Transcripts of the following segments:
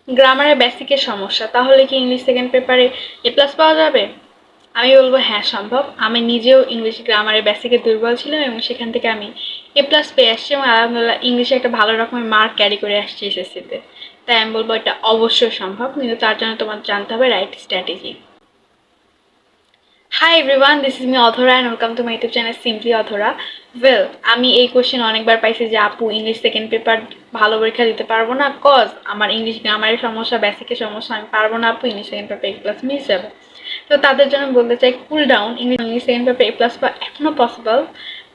গ্রামারের বেসিকের সমস্যা, তাহলে কি ইংলিশ সেকেন্ড পেপারে এ প্লাস পাওয়া যাবে? আমি বলবো হ্যাঁ সম্ভব। আমি নিজেও ইংলিশ গ্রামারের বেসিকে দুর্বল ছিলাম এবং সেখান থেকে আমি এ প্লাস পেয়ে আসছি এবং আলহামদুলিল্লাহ ইংলিশে একটা ভালো রকমের মার্ক ক্যারি করে আসছি এসএসসিতে। তাই আমি বলবো এটা অবশ্যই সম্ভব, কিন্তু তার জন্য তোমার জানতে হবে right strategy. Hi everyone, this is me Adhara and welcome to my YouTube channel simply Adhara. Well, আমি এই কোশ্চেন অনেকবার পাইছি যে আপু ইংলিশ সেকেন্ড পেপার ভালো পরীক্ষা দিতে পারবো না, কজ আমার ইংলিশ গ্রামারের সমস্যা, বেসিকের সমস্যা, আমি পারবো না আপু, English second paper A plus miss যাবে। তো তাদের জন্য বলতে চাই cool down, English second paper A plus পাওয়া এখনও পসিবল।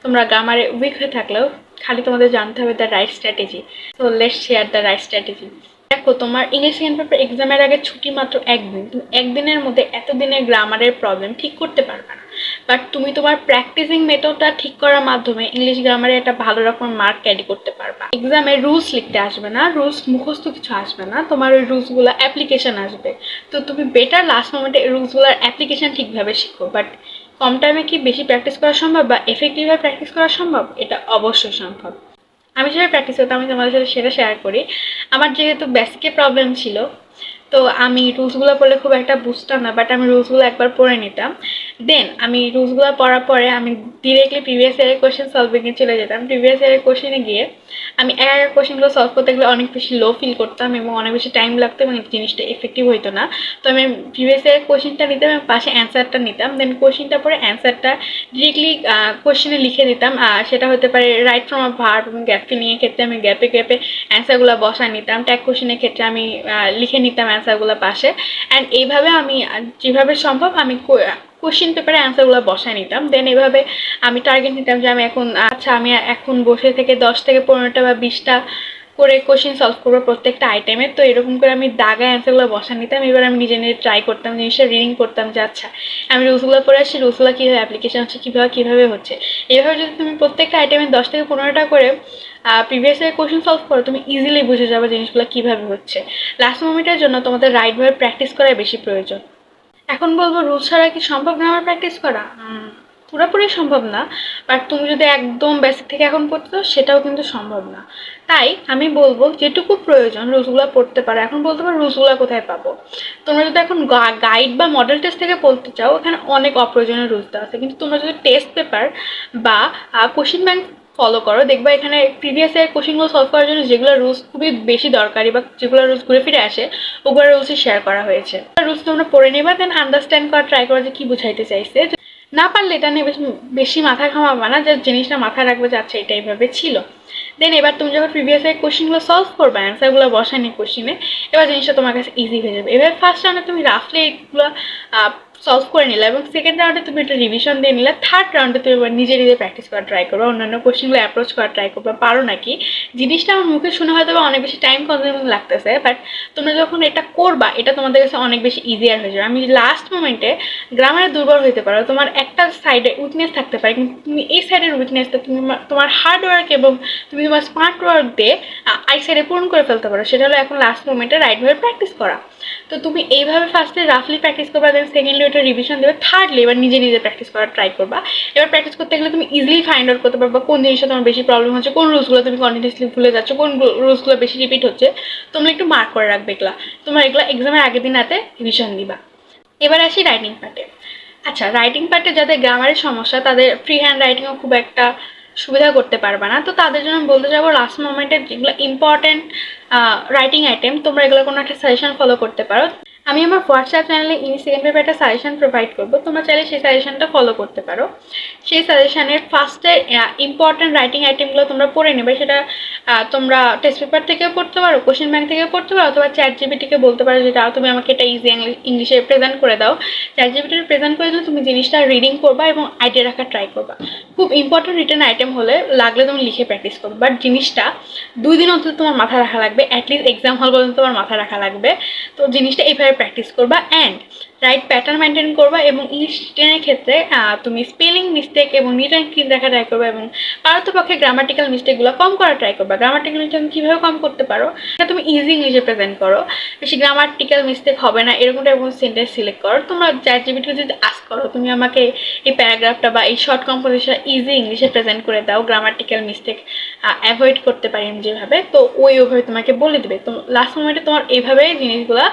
তোমরা গ্রামারে উইক হয়ে থাকলেও খালি তোমাদের জানতে হবে the right strategy. So let's share the right strategy. দেখো, তোমার ইংলিশ সেকেন্ড পেপার এক্সামের আগে ছুটি মাত্র একদিন। তুমি একদিনের মধ্যে এতদিনের গ্রামারের প্রবলেম ঠিক করতে পারবে না, বাট তুমি তোমার প্র্যাকটিসিং মেথডটা ঠিক করার মাধ্যমে ইংলিশ গ্রামারে একটা ভালো রকমের মার্ক ক্যারি করতে পারবা। এক্সামে রুলস লিখতে আসবে না, রুলস মুখস্থ কিছু আসবে না, তোমার ওই রুলসগুলো অ্যাপ্লিকেশন আসবে। তো তুমি বেটার লাস্ট মোমেন্টে এই রুলসগুলোর অ্যাপ্লিকেশন ঠিকভাবে শিখো। বাট কম টাইমে কি বেশি প্র্যাকটিস করা সম্ভব বা এফেক্টিভভাবে প্র্যাকটিস করা সম্ভব? এটা অবশ্যই সম্ভব। আমি যেভাবে প্র্যাকটিস করতাম আমি তোমাদের সাথে সেটা শেয়ার করি। আমার যেহেতু বেসিকে প্রবলেম ছিল, তো আমি রুলসগুলো পড়লে খুব একটা বুঝতাম না, বাট আমি রুলসগুলো একবার পড়ে নিতাম। দেন আমি রুলসগুলো পড়ার পরে আমি ডিরেক্টলি প্রিভিয়াস ইয়ারের কোয়েশ্চেন সলভিংয়ে চলে যেতাম। প্রিভিয়াস ইয়ারের কোয়েশ্চেনে গিয়ে আমি এক কোয়েশ্চেনগুলো সলভ করতে গেলে অনেক বেশি লো ফিল করতাম এবং অনেক বেশি টাইম লাগতো এবং জিনিসটা এফেক্টিভ হইতো না। তো আমি প্রিভিয়াস ইয়ারের কোয়েশ্চেনটা নিতাম এবং পাশে অ্যান্সারটা নিতাম, দেন কোয়েশ্চেনটা পরে অ্যান্সারটা ডিরেক্টলি কোয়েশ্চেনে লিখে দিতাম। আর সেটা হতে পারে রাইট ফ্রম আ ভার্ব এবং গ্যাপ ফিলিংয়ের ক্ষেত্রে আমি গ্যাপে গ্যাপে অ্যান্সারগুলো বসায় নিতাম। ট্যাগ কোয়েশ্চেনের ক্ষেত্রে আমি লিখে নিতাম অ্যান্সারগুলো পাশে। অ্যান্ড এইভাবে আমি যেভাবে সম্ভব আমি কোশ্চেন পেপারে অ্যান্সারগুলো বসায় নিতাম। দেন এভাবে আমি টার্গেট নিতাম যে আমি এখন আমি এখন বসে থেকে 10 থেকে 15টা বা 20টা করে কোশ্চেন সলভ করবো প্রত্যেকটা আইটেমে। তো এরকম করে আমি দাগায় অ্যান্সারগুলো বসা নিতাম। এবার আমি নিজে নিজে ট্রাই করতাম, জিনিসটা রিডিং করতাম যে আচ্ছা আমি রুলসগুলো পড়ে আসছি, রুলসগুলো কীভাবে অ্যাপ্লিকেশন হচ্ছে, কীভাবে হচ্ছে। এইভাবে যদি তুমি প্রত্যেকটা আইটেমে 10 থেকে 15টা করে প্রিভিয়াস ইয়ার কোশ্চেন সলভ করো, তুমি ইজিলি বুঝে যাবে জিনিসগুলো কীভাবে হচ্ছে। লাস্ট মোমেন্টের জন্য তোমাদের রাইটভাবে প্র্যাকটিস করাই বেশি প্রয়োজন। এখন বলবো রুলস ছাড়া কি সম্ভব গ্রামার প্র্যাকটিস করা? পুরোপুরি সম্ভব না, বাট তুমি যদি একদম বেসিক থেকে এখন পড়তে চাও সেটাও কিন্তু সম্ভব না। তাই আমি বলবো যেটুকু প্রয়োজন রুলসগুলো পড়তে পারো। এখন বলতে পারো রুলসগুলো কোথায় পাবো? তোমরা যদি এখন গাইড বা মডেল টেস্ট থেকে পড়তে চাও, ওখানে অনেক অপ্রয়োজনীয় রুলস দেওয়া আছে, কিন্তু তোমরা যদি টেস্ট পেপার বা কোশ্চেন ব্যাংক ফলো করো, দেখবা এখানে প্রিভিয়াস ইয়ার কোশ্চেনগুলো সলভ করার জন্য যেগুলো রুলস খুবই বেশি দরকারি বা যেগুলো রুলস ঘুরে ফিরে আসে, ওগুলো রুলসই শেয়ার করা হয়েছে। রুলস তোমরা পড়ে নেবা, দেন আন্ডারস্ট্যান্ড করা ট্রাই করো যে কী বুঝাইতে চাইছে। না পারলে এটা নিয়ে বেশি মাথা ঘামাবা না, যে জিনিসটা মাথায় রাখবে যে আচ্ছা এটা এইভাবে ছিল। দেন এবার তুমি যখন প্রিভিয়াস ইয়ার কোশ্চেনগুলো সলভ করবে, অ্যান্সারগুলো বসানি কোশ্চেনে, এবার জিনিসটা তোমার কাছে ইজি হয়ে যাবে। এবার ফার্স্ট রাউন্ডে তুমি রাফলি এগুলো সলভ করে নিলে এবং সেকেন্ড রাউন্ডে তুমি একটা রিভিশন দিয়ে নিলে, থার্ড রাউন্ডে তুমি এবার নিজে নিজে প্র্যাকটিস করা ট্রাই করবে, অন্যান্য কোশ্চেনগুলো অ্যাপ্রোচ করা ট্রাই করবে পারো নাকি। জিনিসটা আমার মুখে শুনে হয়তো অনেক বেশি টাইম কনজিউমিং লাগতেছে, বাট তোমরা যখন এটা করবা এটা তোমাদের কাছে অনেক বেশি ইজিয়ার হয়ে যাবে। আমি লাস্ট মোমেন্টে গ্রামারে দুর্বল হইতে পারো, তোমার একটা সাইডে উইকনেস থাকতে পারে, কিন্তু তুমি এই সাইডের উইকনেসটা তুমি তোমার হার্ড ওয়ার্ক এবং তুমি তোমার স্মার্ট ওয়ার্ক দিয়ে আই সাইডে পূরণ করে ফেলতে পারো। সেটা হলো এখন লাস্ট মোমেন্টে রাইটভাবে প্র্যাকটিস করা। তো তুমি এইভাবে ফার্স্টে রাফলি প্র্যাকটিস করবা, দেন সেকেন্ডলি ওটা রিভিশন দেবে, থার্ডলি এবার নিজে নিজে প্র্যাকটিস করার ট্রাই করবা। এবার প্র্যাকটিস করতে গেলে তুমি ইজিলি ফাইন্ড আউট করতে পারবা কোন জিনিসটা তোমার বেশি প্রবলেম হচ্ছে, কোন রুলসগুলো তুমি কন্টিনিউসলি ভুলে যাচ্ছ, কোন রুলসগুলো বেশি রিপিট হচ্ছে। তোমরা একটু মার্ক করে রাখবে এগুলা, তোমরা এগুলো এক্সামের আগের দিন রাতে রিভিশন দিবা। এবার আসি রাইটিং পার্টে। আচ্ছা, রাইটিং পার্টে যাদের গ্রামারের সমস্যা তাদের ফ্রি হ্যান্ড রাইটিংও খুব একটা সুবিধা করতে পারবে না। তো তাদের জন্য বলতে যাবো লাস্ট মোমেন্টে যেগুলো ইম্পর্টেন্ট রাইটিং আইটেম, তোমরা এগুলো কোনো একটা সাজেশন ফলো করতে পারো। আমি আমার হোয়াটসঅ্যাপ চ্যানেলে ইংলিশ সেকেন্ড পেপার একটা সাজেশন প্রোভাইড করবো, তোমরা চাইলে সেই সাজেশনটা ফলো করতে পারো। সেই সাজেশনের ফার্স্টে ইম্পর্টেন্ট রাইটিং আইটেমগুলো তোমরা পড়ে নেবে। সেটা তোমরা টেস্ট পেপার থেকেও পড়তে পারো, কোশ্চেন ব্যাংক থেকেও পড়তে পারো, অথবা চ্যাট জিপিটিকে বলতে পারো যে তুমি আমাকে এটা ইজি ইংলিশে প্রেজেন্ট করে দাও। চ্যাট জিপিটির প্রেজেন্ট করে দিলে তুমি জিনিসটা রিডিং করবা এবং আইডিয়া রাখার ট্রাই করবা। খুব ইম্পর্টেন্ট রিটেন আইটেম হলে লাগলে তুমি লিখে প্র্যাকটিস করবে, বাট জিনিসটা 2 দিন অন্তত তোমার মাথা রাখা লাগবে, অ্যাটলিস্ট এক্সাম হল পর্যন্ত তোমার মাথা রাখা লাগবে। তো জিনিসটা এইভাবে প্র্যাকটিস করবা। অ্যান্ড রাইট প্যাটার্ন মেনটেন করবা এবং ইংলিশ রিটেনের ক্ষেত্রে তুমি স্পেলিং মিস্টেক এবং রিটেন ক্লিন রাখা ট্রাই করবে এবং পারতপক্ষে গ্রামাটিক্যাল মিস্টেকগুলো কম করা ট্রাই করবা। গ্রামাটিক্যাল মিস্টেক কীভাবে কম করতে পারো, এটা তুমি ইজি ইংলিশে প্রেজেন্ট করো, বেশি গ্রামাটিক্যাল মিস্টেক হবে না এরকম টাইপের সেন্টেন্স সিলেক্ট করো। তোমরা চ্যাটজিপিটিকে যদি আস্ক করো তুমি আমাকে এই প্যারাগ্রাফটা বা এই শর্ট কম্পোজিশন ইজি ইংলিশে প্রেজেন্ট করে দাও, গ্রামাটিক্যাল মিস্টেক অ্যাভয়েড করতে পারি আমি যেভাবে, তো ওইভাবে তোমাকে বলে দেবে। তো লাস্ট মোমেন্টে তোমার এইভাবে জিনিসগুলো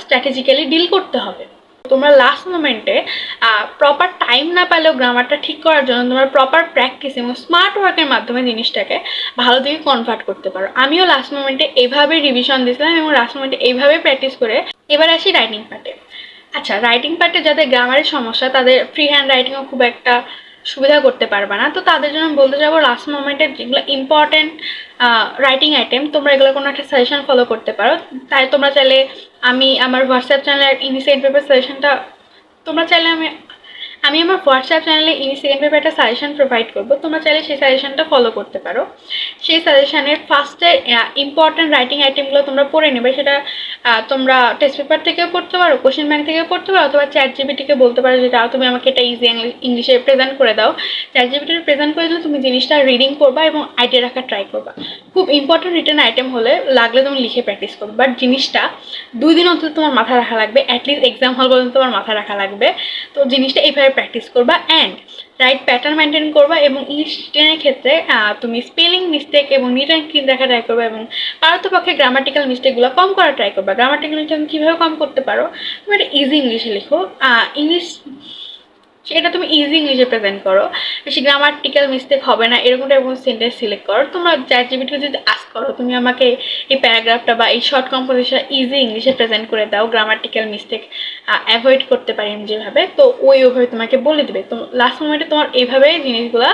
স্ট্র্যাটেজিক্যালি ডিল করতে হবে। তোমরা লাস্ট মোমেন্টে প্রপার টাইম না পেলেও গ্রামারটা ঠিক করার জন্য তোমরা প্রপার প্র্যাকটিস এবং স্মার্ট ওয়ার্কের মাধ্যমে জিনিসটাকে ভালো দিকে কনভার্ট করতে পারো। আমিও লাস্ট মোমেন্টে এইভাবে রিভিশন দিয়েছিলাম এবং লাস্ট মোমেন্টে এইভাবে প্র্যাকটিস করে এবার আসি রাইটিং পার্টে। আচ্ছা, রাইটিং পার্টে যাদের গ্রামারের সমস্যা তাদের ফ্রি হ্যান্ড রাইটিংও খুব একটা সুবিধা করতে পারবে না, তো তাদের জন্য বলতে যাবো লাস্ট মোমেন্টের যেগুলো ইম্পর্টেন্ট রাইটিং আইটেম তোমরা এগুলো কোনো একটা সাজেশন ফলো করতে পারো। তাই তোমরা চাইলে আমি আমার হোয়াটসঅ্যাপ চ্যানেলে ইংলিশ সেকেন্ড পেপার সাজেশনটা তোমরা চাইলে আমি আমার হোয়াটসঅ্যাপ চ্যানেলে ইংলিশ সেকেন্ড পেপার একটা সাজেশন প্রোভাইড করবো, তোমরা চাইলে সেই সাজেশনটা ফলো করতে পারো। সেই সাজেশনের ফার্স্টে ইম্পর্টেন্ট রাইটিং আইটেমগুলো তোমরা পড়ে নেবে, সেটা তোমরা টেস্ট পেপার থেকেও পড়তে পারো, কোশ্চেন ব্যাংক থেকেও পড়তে পারো, অথবা চ্যাটজিপিটিকে বলতে পারো যেটা তুমি আমাকে এটা ইজি ইংলিশে প্রেজেন্ট করে দাও। চ্যাটজিপিটি প্রেজেন্ট করে দিলে তুমি জিনিসটা রিডিং করবা এবং আইডিয়া রাখার ট্রাই করবা। খুব ইম্পর্টেন্ট রিটেন আইটেম হলে লাগলে তুমি লিখে প্র্যাকটিস করবে, বাট জিনিসটা 2 দিন অন্তত তোমার মাথায় রাখা লাগবে, অ্যাটলিস্ট এক্সাম হল পর্যন্ত তোমার মাথায় রাখা লাগবে। তো জিনিসটা এইভাবে প্র্যাকটিস করবা অ্যান্ড রাইট প্যাটার্ন মেনটেন করবা এবং ইংলিশ রিটেনের ক্ষেত্রে তুমি স্পেলিং মিস্টেক এবং রিটেন ক্লিন রাখা ট্রাই করবে এবং পারতপক্ষে গ্রামাটিক্যাল মিস্টেকগুলো কম করা ট্রাই করবা। গ্রামাটিক্যাল মিস্টেক কীভাবে কম করতে পারো, তুমি একটা ইজি ইংলিশে লিখো, ইংলিশ সেটা তুমি ইজি ইংলিশে প্রেজেন্ট করো, বেশি গ্রামাটিক্যাল মিস্টেক হবে না এরকম টাইপের সেন্টেন্স সিলেক্ট করো। তোমরা চ্যাটজিপিটিকে যদি আস্ক করো তুমি আমাকে এই প্যারাগ্রাফটা বা এই শর্ট কম্পোজিশন ইজি ইংলিশে প্রেজেন্ট করে দাও, গ্রামাটিক্যাল মিস্টেক অ্যাভয়েড করতে পারি আমি যেভাবে, তো ওইভাবে তোমাকে বলে দেবে। তো লাস্ট মোমেন্টে তোমার এইভাবে জিনিসগুলো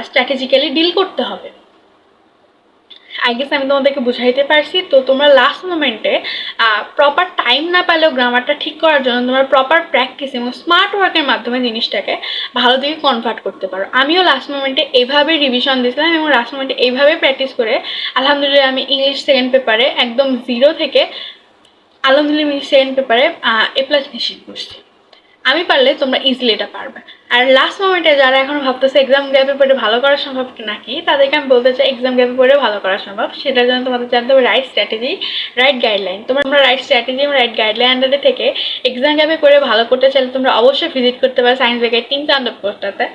স্ট্র্যাটেজিক্যালি ডিল করতে হবে। আই গেস আমি তোমাদেরকে বুঝাইতে পারছি। তো তোমরা লাস্ট মোমেন্টে প্রপার টাইম না পেলেও গ্রামারটা ঠিক করার জন্য তোমরা প্রপার প্র্যাকটিস এবং স্মার্ট ওয়ার্কের মাধ্যমে জিনিসটাকে ভালো দিকে কনভার্ট করতে পারো। আমিও লাস্ট মোমেন্টে এইভাবে রিভিশন দিয়েছিলাম এবং লাস্ট মোমেন্টে এইভাবে প্র্যাকটিস করে আলহামদুলিল্লাহ আমি ইংলিশ সেকেন্ড পেপারে একদম 0 থেকে আলহামদুলিল্লাহ ইংলিশ সেকেন্ড পেপারে A+ নিশ্চিত করছি। আমি পারলে তোমরা ইজিলি এটা পারবে। আর লাস্ট মোমেন্টে যারা এখন ভাবতেছে এক্সাম গ্যাপে পড়ে ভালো করা সম্ভব নাকি, তাদেরকে আমি বলতে চাই এক্সাম গ্যাপে পড়ে ভালো করা সম্ভব। সেটার জন্য তোমাদের জানতে হবে রাইট স্ট্র্যাটেজি, রাইট গাইডলাইন। তোমরা রাইট স্ট্র্যাটেজি এবং রাইট গাইডলাইন আন্ডারে থেকে এক্সাম গ্যাপে পড়ে ভালো করতে চাইলে তোমরা অবশ্যই ভিজিট করতে পারো সায়েন্স ব্যাগের টিম তাণ্ডব কোর্সটাতে।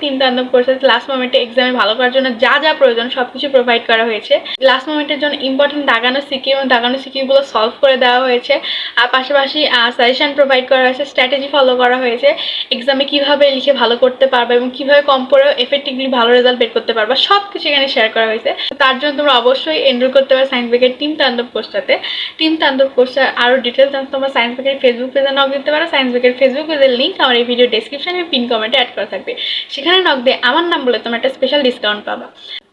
টিম তাণ্ডব কোর্সে লাস্ট মোমেন্টে এক্সামে ভালো করার জন্য যা যা প্রয়োজন সব কিছু প্রোভাইড করা হয়েছে। লাস্ট মোমেন্টের জন্য ইম্পর্টেন্ট দাগানো সিকিউ এবং দাগানো সিকিউগুলো সলভ করে দেওয়া হয়েছে, আর পাশাপাশি সাজেশন প্রোভাইড করা হয়েছে, স্ট্র্যাটেজি ফলো করা হয়েছে, এক্সামে কীভাবে লিখে ভালো করতে পারবে এবং কীভাবে কম পড়েও এফেক্টিভলি ভালো রেজাল্ট বের করতে পারবা সব কিছু এখানে শেয়ার করা হয়েছে। তার জন্য তোমরা অবশ্যই এনরোল করতে পারো সায়েন্স ব্যাগের টিম তাণ্ডব কোর্সটাতে। টিম তাণ্ডব কোর্সের আরও ডিটেলস জানতে তোমরা সায়েন্স ব্যাগের ফেসবুক পেজে নক দিতে পারো। সায়েন্স ব্যাগের ফেসবুক পেজের লিঙ্ক আমার এই ভিডিও ডেসক্রিপশনে পিন কমেন্টে অ্যাড করা থাকবে, সেখানে নক দিয়ে আমার নাম বলে তোমরা একটা স্পেশাল ডিসকাউন্ট পাবা।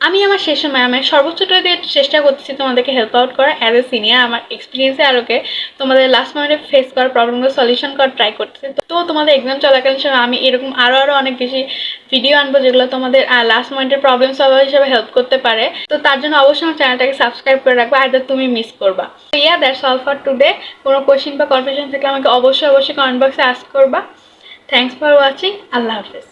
আমি আমার শেষ সময় আমি সর্বোচ্চটা দিয়ে চেষ্টা করতেছি তোমাদেরকে হেল্প আউট করা অ্যাজ এ সিনিয়র, আমার এক্সপিরিয়েন্সে আরোকে তোমাদের লাস্ট মোমেন্টে ফেস করার প্রবলেমগুলো সলিউশন করার ট্রাই করতেছি। তো তোমাদের এক্সাম চলাকালীন সময় আমি এরকম আরও অনেক বেশি ভিডিও আনবো যেগুলো তোমাদের লাস্ট মোমেন্টের প্রবলেম সলভার হিসেবে হেল্প করতে পারে। তো তার জন্য অবশ্যই আমার চ্যানেলটাকে সাবস্ক্রাইব করে রাখবো, আইদার তুমি মিস করবা। That's all for today. কোনো কোয়েশ্চেন বা কনফিউশন থাকলে আমাকে অবশ্যই কমেন্ট বক্সে আস্ক করবা। Thanks for watching. আল্লাহ হাফেজ।